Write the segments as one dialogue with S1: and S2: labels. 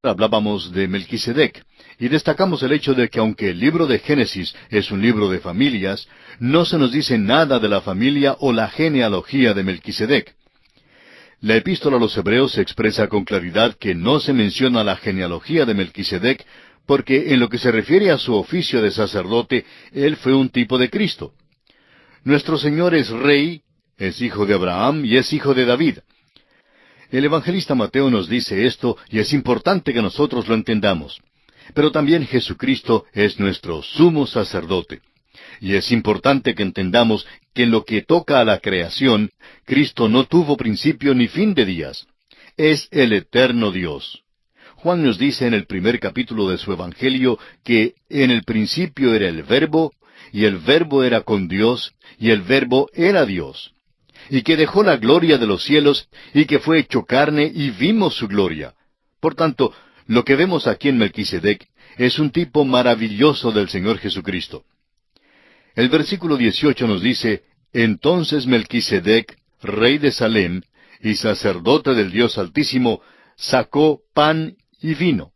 S1: hablábamos de Melquisedec, y destacamos el hecho de que aunque el libro de Génesis es un libro de familias, no se nos dice nada de la familia o la genealogía de Melquisedec. La epístola a los Hebreos expresa con claridad que no se menciona la genealogía de Melquisedec, porque en lo que se refiere a su oficio de sacerdote, él fue un tipo de Cristo. Nuestro Señor es rey, es hijo de Abraham y es hijo de David. El evangelista Mateo nos dice esto y es importante que nosotros lo entendamos. Pero también Jesucristo es nuestro sumo sacerdote. Y es importante que entendamos que en lo que toca a la creación, Cristo no tuvo principio ni fin de días. Es el eterno Dios. Juan nos dice en el primer capítulo de su Evangelio que en el principio era el Verbo, y el Verbo era con Dios, y el Verbo era Dios. Y que dejó la gloria de los cielos, y que fue hecho carne, y vimos su gloria. Por tanto, lo que vemos aquí en Melquisedec es un tipo maravilloso del Señor Jesucristo. El versículo 18 nos dice, entonces Melquisedec, rey de Salem, y sacerdote del Dios Altísimo, sacó pan y vino.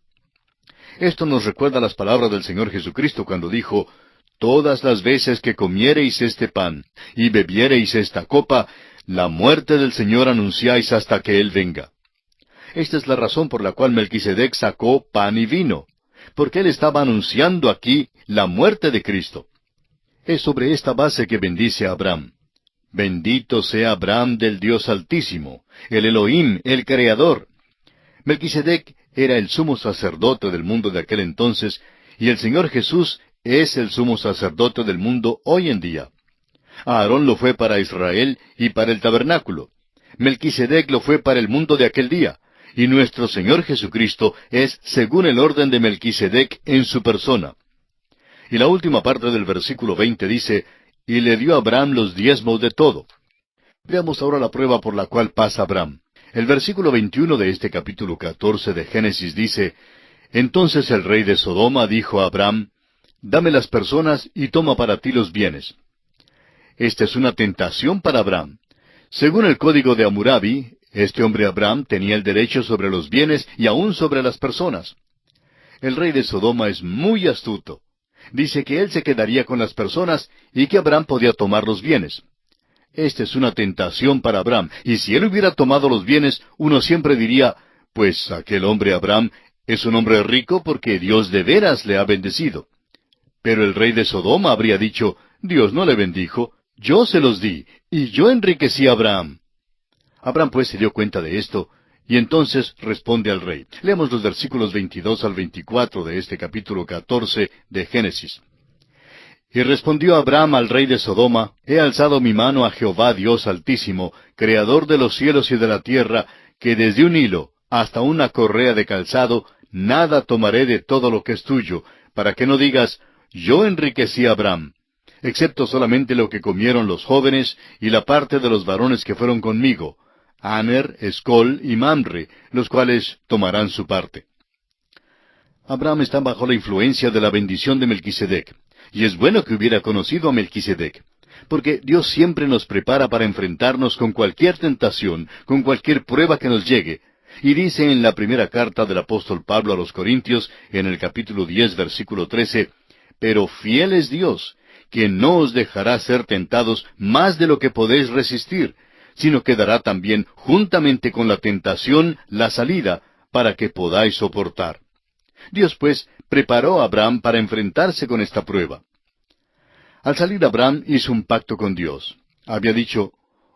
S1: Esto nos recuerda las palabras del Señor Jesucristo cuando dijo, todas las veces que comiereis este pan y bebiereis esta copa, la muerte del Señor anunciáis hasta que Él venga. Esta es la razón por la cual Melquisedec sacó pan y vino, porque él estaba anunciando aquí la muerte de Cristo. Es sobre esta base que bendice a Abraham. Bendito sea Abraham del Dios Altísimo, el Elohim, el Creador. Melquisedec era el sumo sacerdote del mundo de aquel entonces, y el Señor Jesús es el sumo sacerdote del mundo hoy en día. Aarón lo fue para Israel y para el tabernáculo. Melquisedec lo fue para el mundo de aquel día. Y nuestro Señor Jesucristo es según el orden de Melquisedec en su persona. Y la última parte del versículo 20 dice, y le dio a Abraham los diezmos de todo. Veamos ahora la prueba por la cual pasa Abraham. El versículo 21 de este capítulo 14 de Génesis dice, entonces el rey de Sodoma dijo a Abraham, dame las personas y toma para ti los bienes. Esta es una tentación para Abraham. Según el código de Hammurabi, este hombre Abraham tenía el derecho sobre los bienes y aún sobre las personas. El rey de Sodoma es muy astuto. Dice que él se quedaría con las personas y que Abraham podía tomar los bienes. Esta es una tentación para Abraham, y si él hubiera tomado los bienes, uno siempre diría, pues aquel hombre Abraham es un hombre rico porque Dios de veras le ha bendecido. Pero el rey de Sodoma habría dicho, Dios no le bendijo, yo se los di, y yo enriquecí a Abraham. Abraham pues se dio cuenta de esto, y entonces responde al rey. Leamos los versículos 22 al 24 de este capítulo 14 de Génesis. Y respondió Abraham al rey de Sodoma, he alzado mi mano a Jehová Dios Altísimo, Creador de los cielos y de la tierra, que desde un hilo hasta una correa de calzado, nada tomaré de todo lo que es tuyo, para que no digas, yo enriquecí a Abraham, excepto solamente lo que comieron los jóvenes y la parte de los varones que fueron conmigo, Aner, Escol y Mamre, los cuales tomarán su parte. Abraham está bajo la influencia de la bendición de Melquisedec, y es bueno que hubiera conocido a Melquisedec, porque Dios siempre nos prepara para enfrentarnos con cualquier tentación, con cualquier prueba que nos llegue, y dice en la primera carta del apóstol Pablo a los Corintios, en el capítulo 10, versículo 13, pero fiel es Dios, que no os dejará ser tentados más de lo que podéis resistir, sino que dará también, juntamente con la tentación, la salida, para que podáis soportar. Dios, pues, preparó a Abraham para enfrentarse con esta prueba. Al salir Abraham hizo un pacto con Dios. Había dicho,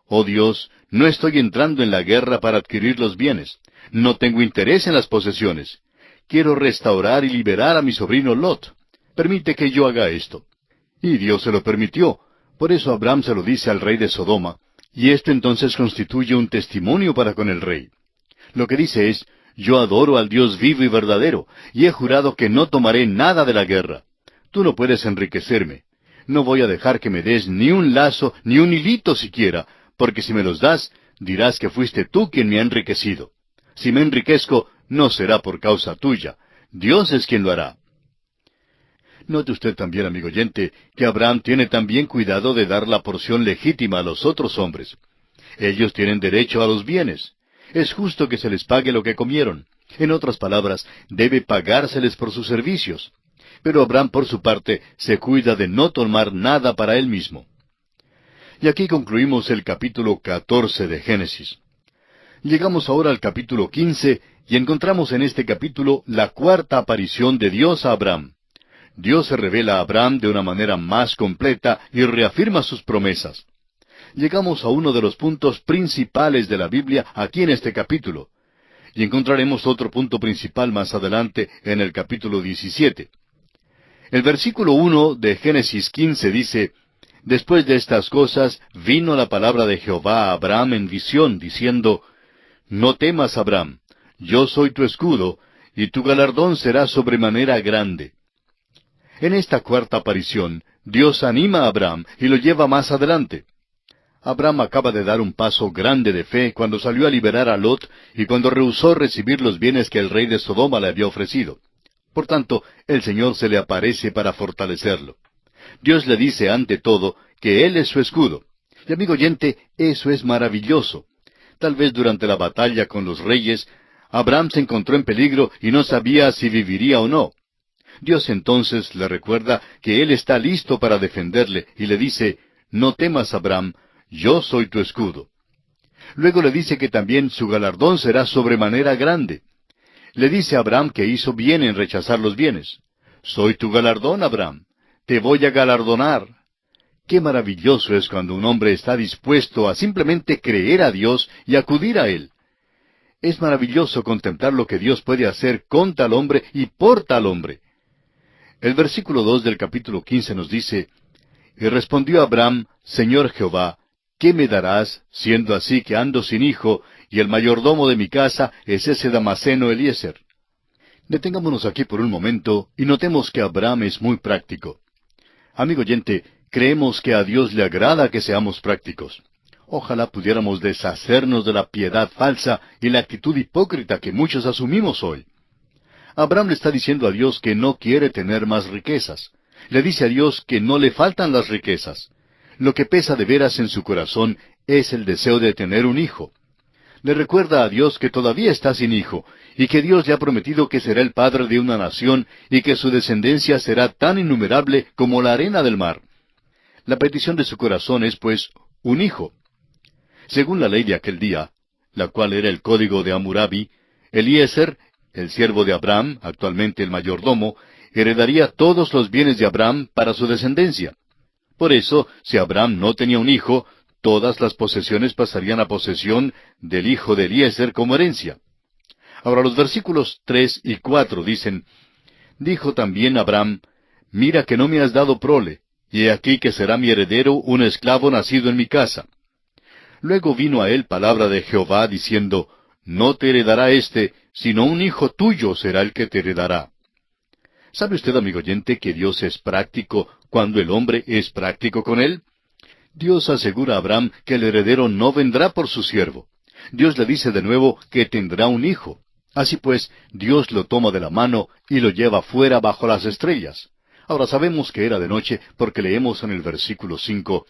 S1: oh Dios, no estoy entrando en la guerra para adquirir los bienes. No tengo interés en las posesiones. Quiero restaurar y liberar a mi sobrino Lot. Permite que yo haga esto. Y Dios se lo permitió. Por eso Abraham se lo dice al rey de Sodoma, y esto entonces constituye un testimonio para con el rey. Lo que dice es, yo adoro al Dios vivo y verdadero, y he jurado que no tomaré nada de la guerra. Tú no puedes enriquecerme. No voy a dejar que me des ni un lazo, ni un hilito siquiera, porque si me los das, dirás que fuiste tú quien me ha enriquecido. Si me enriquezco, no será por causa tuya. Dios es quien lo hará. Note usted también, amigo oyente, que Abraham tiene también cuidado de dar la porción legítima a los otros hombres. Ellos tienen derecho a los bienes. Es justo que se les pague lo que comieron. En otras palabras, debe pagárseles por sus servicios. Pero Abraham, por su parte, se cuida de no tomar nada para él mismo. Y aquí concluimos el capítulo 14 de Génesis. Llegamos ahora al capítulo 15 y encontramos en este capítulo la cuarta aparición de Dios a Abraham. Dios se revela a Abraham de una manera más completa y reafirma sus promesas. Llegamos a uno de los puntos principales de la Biblia aquí en este capítulo. Y encontraremos otro punto principal más adelante en el capítulo 17. El versículo 1 de Génesis 15 dice: Después de estas cosas vino la palabra de Jehová a Abraham en visión, diciendo: No temas, Abraham, yo soy tu escudo, y tu galardón será sobremanera grande. En esta cuarta aparición, Dios anima a Abraham y lo lleva más adelante. Abraham acaba de dar un paso grande de fe cuando salió a liberar a Lot y cuando rehusó recibir los bienes que el rey de Sodoma le había ofrecido. Por tanto, el Señor se le aparece para fortalecerlo. Dios le dice ante todo que Él es su escudo. Y amigo oyente, eso es maravilloso. Tal vez durante la batalla con los reyes, Abraham se encontró en peligro y no sabía si viviría o no. Dios entonces le recuerda que Él está listo para defenderle y le dice: No temas, Abraham, yo soy tu escudo. Luego le dice que también su galardón será sobremanera grande. Le dice a Abraham que hizo bien en rechazar los bienes. Soy tu galardón, Abraham. Te voy a galardonar. Qué maravilloso es cuando un hombre está dispuesto a simplemente creer a Dios y acudir a Él. Es maravilloso contemplar lo que Dios puede hacer con tal hombre y por tal hombre. El versículo 2 del capítulo 15 nos dice: Y respondió Abraham: Señor Jehová, ¿qué me darás, siendo así que ando sin hijo, y el mayordomo de mi casa es ese Damaseno Eliezer? Detengámonos aquí por un momento y notemos que Abraham es muy práctico. Amigo oyente, creemos que a Dios le agrada que seamos prácticos. Ojalá pudiéramos deshacernos de la piedad falsa y la actitud hipócrita que muchos asumimos hoy. Abraham le está diciendo a Dios que no quiere tener más riquezas. Le dice a Dios que no le faltan las riquezas. Lo que pesa de veras en su corazón es el deseo de tener un hijo. Le recuerda a Dios que todavía está sin hijo, y que Dios le ha prometido que será el padre de una nación, y que su descendencia será tan innumerable como la arena del mar. La petición de su corazón es, pues, un hijo. Según la ley de aquel día, la cual era el código de Hammurabi, Eliezer, el siervo de Abraham, actualmente el mayordomo, heredaría todos los bienes de Abraham para su descendencia. Por eso, si Abraham no tenía un hijo, todas las posesiones pasarían a posesión del hijo de Eliezer como herencia. Ahora los versículos 3 y 4 dicen: Dijo también Abraham: Mira que no me has dado prole, y he aquí que será mi heredero un esclavo nacido en mi casa. Luego vino a él palabra de Jehová, diciendo: No te heredará éste, sino un hijo tuyo será el que te heredará. ¿Sabe usted, amigo oyente, que Dios es práctico cuando el hombre es práctico con él? Dios asegura a Abraham que el heredero no vendrá por su siervo. Dios le dice de nuevo que tendrá un hijo. Así pues, Dios lo toma de la mano y lo lleva fuera bajo las estrellas. Ahora sabemos que era de noche porque leemos en el versículo 5,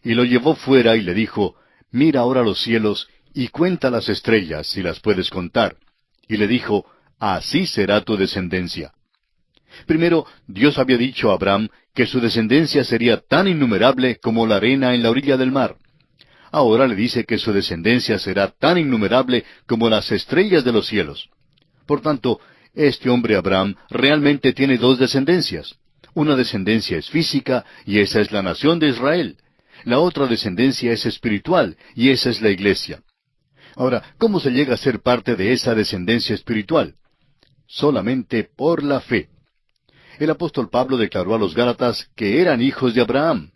S1: y lo llevó fuera y le dijo: Mira ahora los cielos y cuenta las estrellas, si las puedes contar. Y le dijo: Así será tu descendencia. Primero, Dios había dicho a Abraham que su descendencia sería tan innumerable como la arena en la orilla del mar. Ahora le dice que su descendencia será tan innumerable como las estrellas de los cielos. Por tanto, este hombre Abraham realmente tiene dos descendencias. Una descendencia es física, y esa es la nación de Israel. La otra descendencia es espiritual, y esa es la iglesia. Ahora, ¿cómo se llega a ser parte de esa descendencia espiritual? Solamente por la fe. El apóstol Pablo declaró a los Gálatas que eran hijos de Abraham.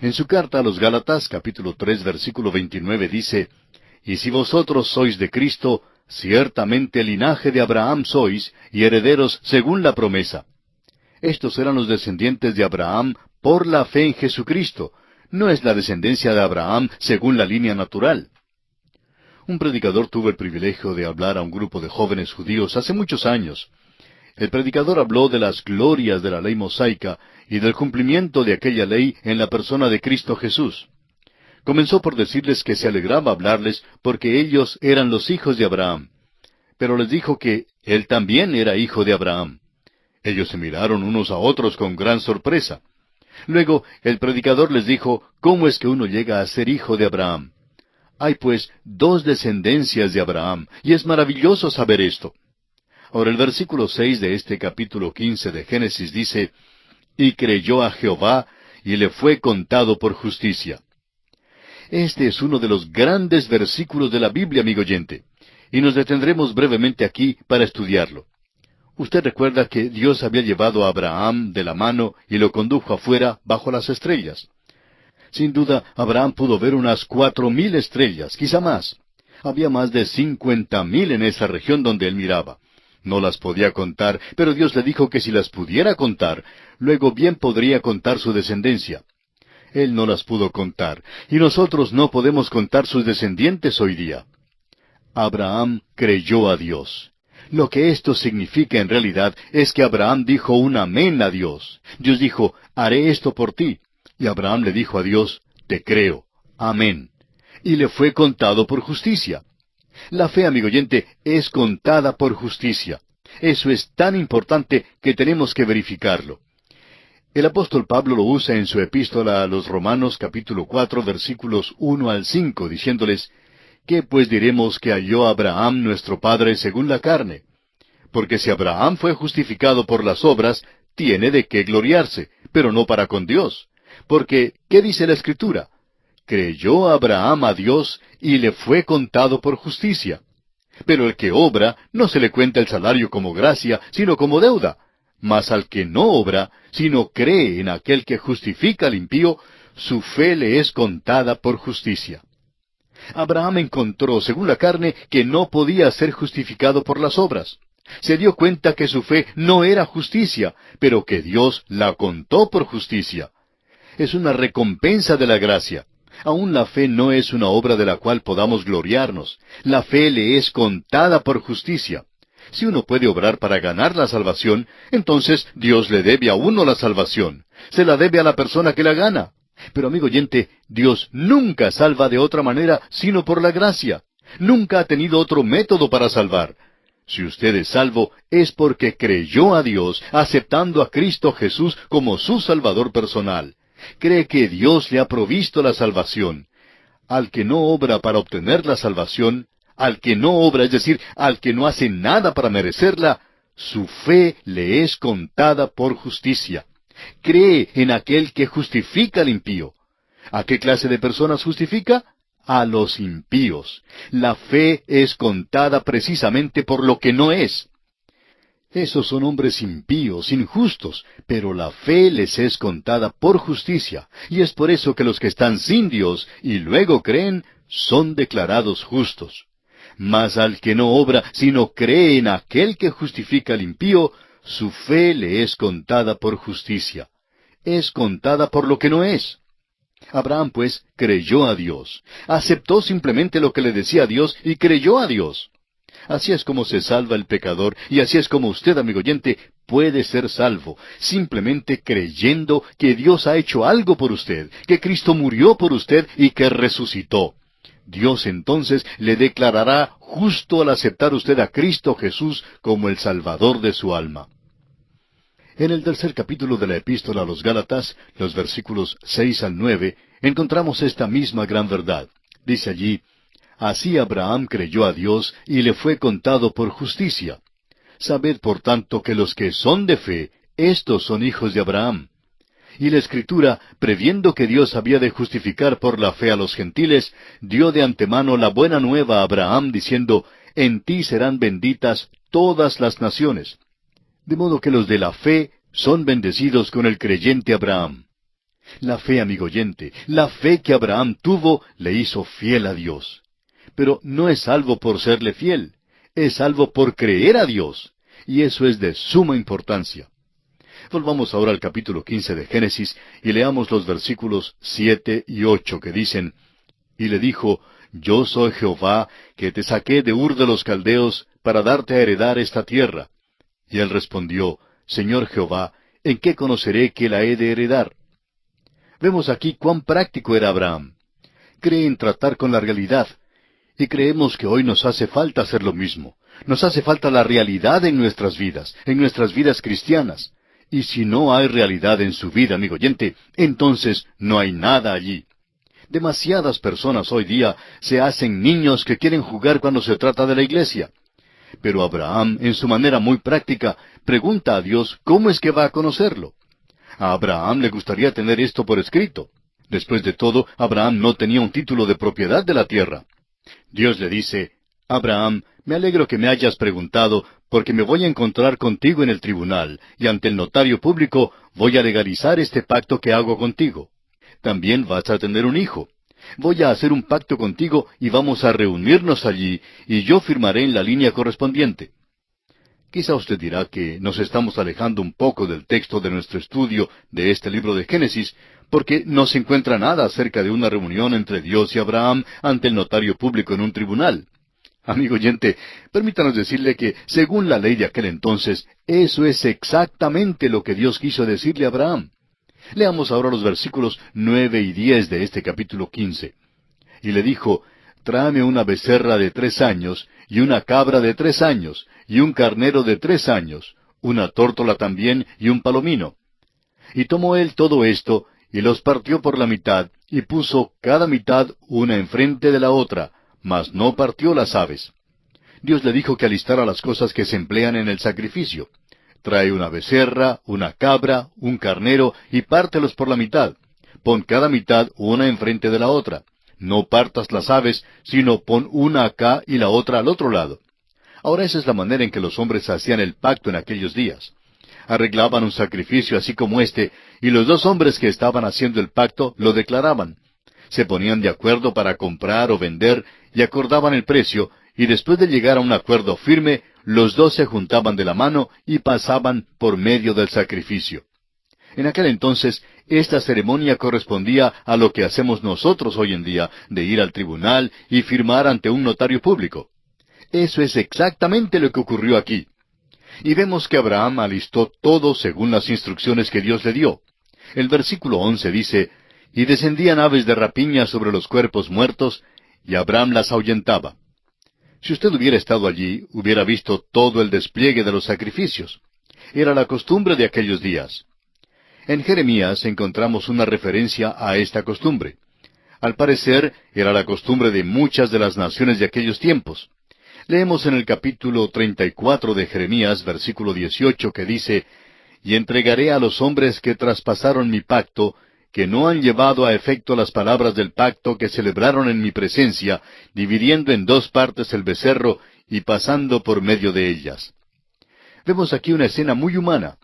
S1: En su carta a los Gálatas, capítulo 3, versículo 29, dice: Y si vosotros sois de Cristo, ciertamente linaje de Abraham sois, y herederos según la promesa. Estos eran los descendientes de Abraham por la fe en Jesucristo. No es la descendencia de Abraham según la línea natural. Un predicador tuvo el privilegio de hablar a un grupo de jóvenes judíos hace muchos años. El predicador habló de las glorias de la ley mosaica y del cumplimiento de aquella ley en la persona de Cristo Jesús. Comenzó por decirles que se alegraba hablarles porque ellos eran los hijos de Abraham. pero les dijo que él también era hijo de Abraham. Ellos se miraron unos a otros con gran sorpresa. Luego el predicador les dijo, ¿cómo es que uno llega a ser hijo de Abraham? Hay pues dos descendencias de Abraham, y es maravilloso saber esto. Ahora el versículo 6 de este capítulo 15 de Génesis dice, y creyó a Jehová, y le fue contado por justicia. Este es uno de los grandes versículos de la Biblia, amigo oyente, y nos detendremos brevemente aquí para estudiarlo. Usted recuerda que Dios había llevado a Abraham de la mano y lo condujo afuera bajo las estrellas. Sin duda, Abraham pudo ver unas 4,000 estrellas, quizá más. Había más de 50,000 en esa región donde él miraba. No las podía contar, pero Dios le dijo que si las pudiera contar, luego bien podría contar su descendencia. Él no las pudo contar, y nosotros no podemos contar sus descendientes hoy día. Abraham creyó a Dios. Lo que esto significa en realidad es que Abraham dijo un amén a Dios. Dios dijo, haré esto por ti. Y Abraham le dijo a Dios, te creo. Amén. Y le fue contado por justicia. La fe, amigo oyente, es contada por justicia. Eso es tan importante que tenemos que verificarlo. El apóstol Pablo lo usa en su epístola a los Romanos capítulo 4 versículos 1 al 5, diciéndoles, ¿qué pues diremos que halló Abraham nuestro padre según la carne? Porque si Abraham fue justificado por las obras, tiene de qué gloriarse, pero no para con Dios. Porque, ¿qué dice la Escritura? Creyó Abraham a Dios y le fue contado por justicia. Pero el que obra, no se le cuenta el salario como gracia, sino como deuda. Mas al que no obra, sino cree en aquel que justifica al impío, su fe le es contada por justicia. Abraham encontró, según la carne, que no podía ser justificado por las obras. Se dio cuenta que su fe no era justicia, pero que Dios la contó por justicia. Es una recompensa de la gracia. Aún la fe no es una obra de la cual podamos gloriarnos. La fe le es contada por justicia. Si uno puede obrar para ganar la salvación, entonces Dios le debe a uno la salvación. Se la debe a la persona que la gana. Pero amigo oyente, Dios nunca salva de otra manera sino por la gracia. Nunca ha tenido otro método para salvar. Si usted es salvo, es porque creyó a Dios, aceptando a Cristo Jesús como su Salvador personal. Cree que Dios le ha provisto la salvación. Al que no obra para obtener la salvación, al que no obra, es decir, al que no hace nada para merecerla, su fe le es contada por justicia. Cree en aquel que justifica al impío. ¿A qué clase de personas justifica? A los impíos. La fe es contada precisamente por lo que no es. Esos son hombres impíos, injustos, pero la fe les es contada por justicia, y es por eso que los que están sin Dios y luego creen, son declarados justos. Mas al que no obra, sino cree en aquel que justifica al impío, su fe le es contada por justicia. Es contada por lo que no es. Abraham, pues, creyó a Dios. Aceptó simplemente lo que le decía Dios y creyó a Dios. Así es como se salva el pecador, y así es como usted, amigo oyente, puede ser salvo, simplemente creyendo que Dios ha hecho algo por usted, que Cristo murió por usted y que resucitó. Dios entonces le declarará justo al aceptar usted a Cristo Jesús como el Salvador de su alma. En el tercer capítulo de la Epístola a los Gálatas, los versículos 6 al 9, encontramos esta misma gran verdad. Dice allí, así Abraham creyó a Dios y le fue contado por justicia. Sabed por tanto que los que son de fe, éstos son hijos de Abraham. Y la Escritura, previendo que Dios había de justificar por la fe a los gentiles, dio de antemano la buena nueva a Abraham, diciendo, en ti serán benditas todas las naciones. De modo que los de la fe son bendecidos con el creyente Abraham. La fe, amigo oyente, la fe que Abraham tuvo, le hizo fiel a Dios. Pero no es salvo por serle fiel, es salvo por creer a Dios. Y eso es de suma importancia. Volvamos ahora al capítulo 15 de Génesis y leamos los versículos 7 y 8 que dicen, y le dijo, yo soy Jehová, que te saqué de Ur de los Caldeos para darte a heredar esta tierra. Y él respondió, Señor Jehová, ¿en qué conoceré que la he de heredar? Vemos aquí cuán práctico era Abraham. Cree en tratar con la realidad. Y creemos que hoy nos hace falta hacer lo mismo. Nos hace falta la realidad en nuestras vidas cristianas. Y si no hay realidad en su vida, amigo oyente, entonces no hay nada allí. Demasiadas personas hoy día se hacen niños que quieren jugar cuando se trata de la iglesia. Pero Abraham, en su manera muy práctica, pregunta a Dios cómo es que va a conocerlo. A Abraham le gustaría tener esto por escrito. Después de todo, Abraham no tenía un título de propiedad de la tierra. Dios le dice, Abraham, me alegro que me hayas preguntado, porque me voy a encontrar contigo en el tribunal, y ante el notario público voy a legalizar este pacto que hago contigo. También vas a tener un hijo. Voy a hacer un pacto contigo y vamos a reunirnos allí, y yo firmaré en la línea correspondiente. Quizá usted dirá que nos estamos alejando un poco del texto de nuestro estudio de este libro de Génesis, porque no se encuentra nada acerca de una reunión entre Dios y Abraham ante el notario público en un tribunal. Amigo oyente, permítanos decirle que, según la ley de aquel entonces, eso es exactamente lo que Dios quiso decirle a Abraham. Leamos ahora los versículos 9 y 10 de este capítulo 15. Y le dijo, tráeme una becerra de 3 años, y una cabra de 3 años, y un carnero de 3 años, una tórtola también, y un palomino. Y tomó él todo esto, y los partió por la mitad, y puso cada mitad una enfrente de la otra, mas no partió las aves. Dios le dijo que alistara las cosas que se emplean en el sacrificio. Trae una becerra, una cabra, un carnero, y pártelos por la mitad. Pon cada mitad una enfrente de la otra. No partas las aves, sino pon una acá y la otra al otro lado. Ahora esa es la manera en que los hombres hacían el pacto en aquellos días. Arreglaban un sacrificio así como este, y los dos hombres que estaban haciendo el pacto lo declaraban. Se ponían de acuerdo para comprar o vender, y acordaban el precio, y después de llegar a un acuerdo firme, los dos se juntaban de la mano y pasaban por medio del sacrificio. En aquel entonces, esta ceremonia correspondía a lo que hacemos nosotros hoy en día, de ir al tribunal y firmar ante un notario público. Eso es exactamente lo que ocurrió aquí. Y vemos que Abraham alistó todo según las instrucciones que Dios le dio. El versículo 11 dice, y descendían aves de rapiña sobre los cuerpos muertos, y Abraham las ahuyentaba. Si usted hubiera estado allí, hubiera visto todo el despliegue de los sacrificios. Era la costumbre de aquellos días. En Jeremías encontramos una referencia a esta costumbre. Al parecer, era la costumbre de muchas de las naciones de aquellos tiempos. Leemos en el capítulo 34 de Jeremías, versículo 18, que dice, y entregaré a los hombres que traspasaron mi pacto, que no han llevado a efecto las palabras del pacto que celebraron en mi presencia, dividiendo en 2 partes el becerro y pasando por medio de ellas. Vemos aquí una escena muy humana.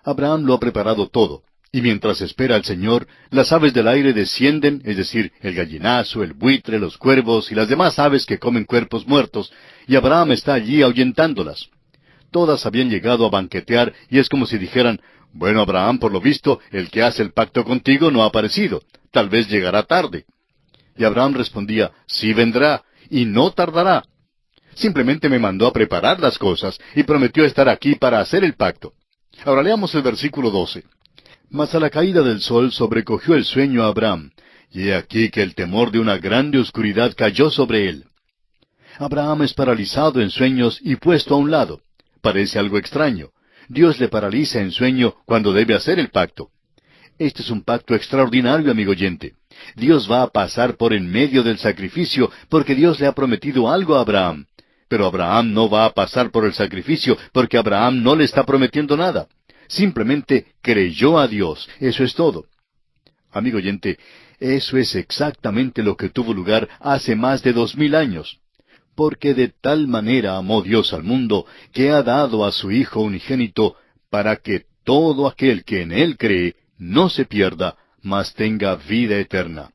S1: Abraham lo ha preparado todo, y mientras espera al Señor, las aves del aire descienden, es decir, el gallinazo, el buitre, los cuervos y las demás aves que comen cuerpos muertos, y Abraham está allí ahuyentándolas. Todas habían llegado a banquetear, y es como si dijeran, bueno, Abraham, por lo visto, el que hace el pacto contigo no ha aparecido. Tal vez llegará tarde. Y Abraham respondía, sí vendrá, y no tardará. Simplemente me mandó a preparar las cosas, y prometió estar aquí para hacer el pacto. Ahora leamos el versículo 12. Mas a la caída del sol sobrecogió el sueño a Abraham, y he aquí que el temor de una grande oscuridad cayó sobre él. Abraham es paralizado en sueños y puesto a un lado. Parece algo extraño. Dios le paraliza en sueño cuando debe hacer el pacto. Este es un pacto extraordinario, amigo oyente. Dios va a pasar por en medio del sacrificio porque Dios le ha prometido algo a Abraham. Pero Abraham no va a pasar por el sacrificio porque Abraham no le está prometiendo nada. Simplemente creyó a Dios. Eso es todo. Amigo oyente, eso es exactamente lo que tuvo lugar hace más de 2000 años. Porque de tal manera amó Dios al mundo, que ha dado a su Hijo unigénito, para que todo aquel que en Él cree no se pierda, mas tenga vida eterna.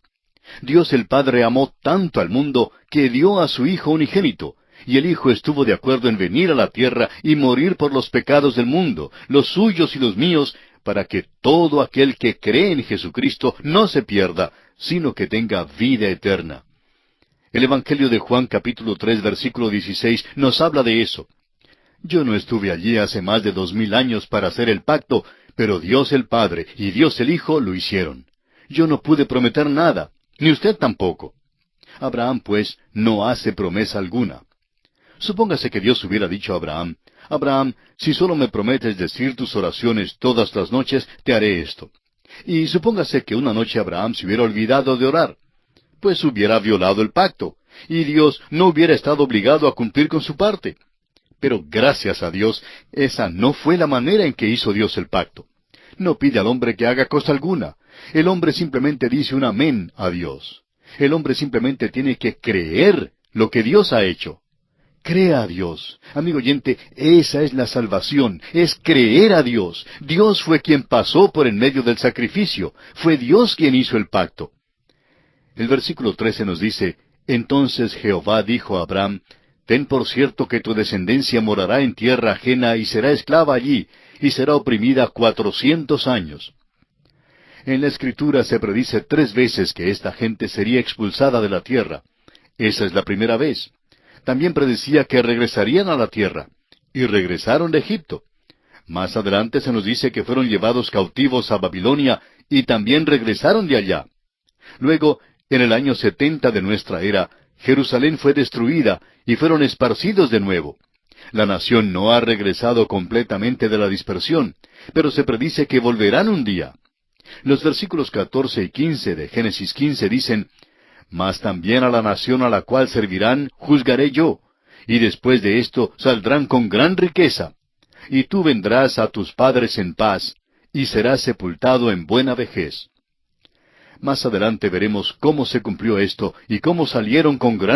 S1: Dios el Padre amó tanto al mundo, que dio a su Hijo unigénito, y el Hijo estuvo de acuerdo en venir a la tierra y morir por los pecados del mundo, los suyos y los míos, para que todo aquel que cree en Jesucristo no se pierda, sino que tenga vida eterna. El Evangelio de Juan capítulo 3 versículo 16 nos habla de eso. Yo no estuve allí hace más de 2000 años para hacer el pacto, pero Dios el Padre y Dios el Hijo lo hicieron. Yo no pude prometer nada, ni usted tampoco. Abraham, pues, no hace promesa alguna. Supóngase que Dios hubiera dicho a Abraham, Abraham, si solo me prometes decir tus oraciones todas las noches, te haré esto. Y supóngase que una noche Abraham se hubiera olvidado de orar, pues hubiera violado el pacto, y Dios no hubiera estado obligado a cumplir con su parte. Pero gracias a Dios, esa no fue la manera en que hizo Dios el pacto. No pide al hombre que haga cosa alguna. El hombre simplemente dice un amén a Dios. El hombre simplemente tiene que creer lo que Dios ha hecho. Crea a Dios. Amigo oyente, esa es la salvación, es creer a Dios. Dios fue quien pasó por en medio del sacrificio. Fue Dios quien hizo el pacto. El versículo 13 nos dice, Entonces Jehová dijo a Abraham, Ten por cierto que tu descendencia morará en tierra ajena y será esclava allí, y será oprimida 400 años. En la Escritura se predice 3 veces que esta gente sería expulsada de la tierra. Esa es la primera vez. También predecía que regresarían a la tierra, y regresaron de Egipto. Más adelante se nos dice que fueron llevados cautivos a Babilonia, y también regresaron de allá. Luego, en el año 70 de nuestra era, Jerusalén fue destruida, y fueron esparcidos de nuevo. La nación no ha regresado completamente de la dispersión, pero se predice que volverán un día. Los versículos 14 y 15 de Génesis 15 dicen, Mas también a la nación a la cual servirán juzgaré yo, y después de esto saldrán con gran riqueza. Y tú vendrás a tus padres en paz, y serás sepultado en buena vejez. Más adelante veremos cómo se cumplió esto y cómo salieron con gran